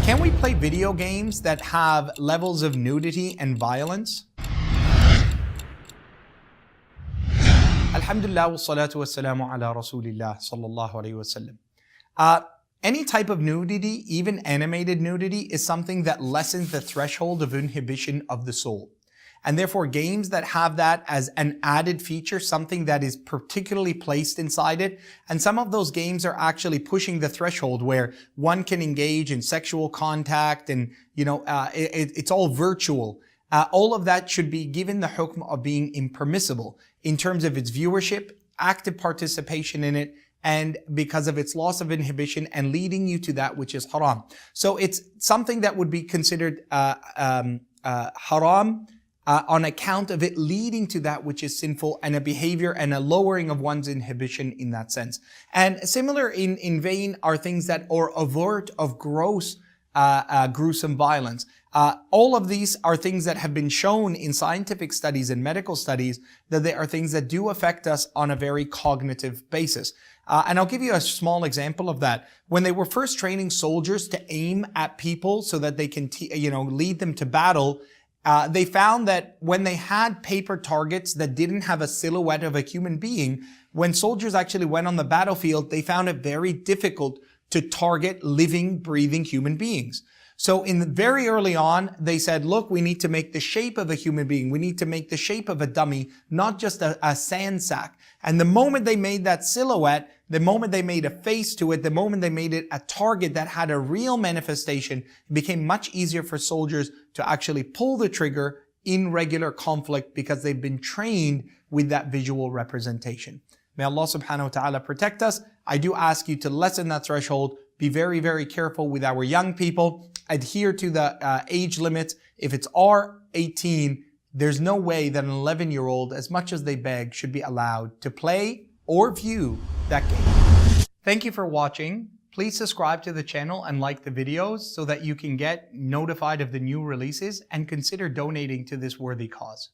Can we play video games that have levels of nudity and violence? Alhamdulillah wa salatu wa salamu ala rasulillah sallallahu alayhi wa sallam. Any type of nudity, even animated nudity, is something that lessens the threshold of inhibition of the soul. And therefore, games that have that as an added feature, something that is particularly placed inside it, and some of those games are actually pushing the threshold where one can engage in sexual contact and, it's all virtual. All of that should be given the hukm of being impermissible in terms of its viewership, active participation in it, and because of its loss of inhibition and leading you to that which is haram. So it's something that would be considered haram on account of it leading to that which is sinful and a behavior and a lowering of one's inhibition in that sense. And similar in vein are things that are avert of gross, gruesome violence. All of these are things that have been shown in scientific studies and medical studies that they are things that do affect us on a very cognitive basis. And I'll give you a small example of that. When they were first training soldiers to aim at people so that they can, lead them to battle, they found that when they had paper targets that didn't have a silhouette of a human being, when soldiers actually went on the battlefield, they found it very difficult to target living, breathing human beings. So very early on, they said, look, we need to make the shape of a human being. We need to make the shape of a dummy, not just a sand sack. And the moment they made that silhouette, the moment they made a face to it, the moment they made it a target that had a real manifestation, it became much easier for soldiers to actually pull the trigger in regular conflict because they've been trained with that visual representation. May Allah subhanahu wa ta'ala protect us. I do ask you to lessen that threshold. Be very, very careful with our young people. Adhere to the age limit. If it's R18, there's no way that an 11-year-old, as much as they beg, should be allowed to play or view that game. Thank you for watching. Please subscribe to the channel and like the videos so that you can get notified of the new releases and consider donating to this worthy cause.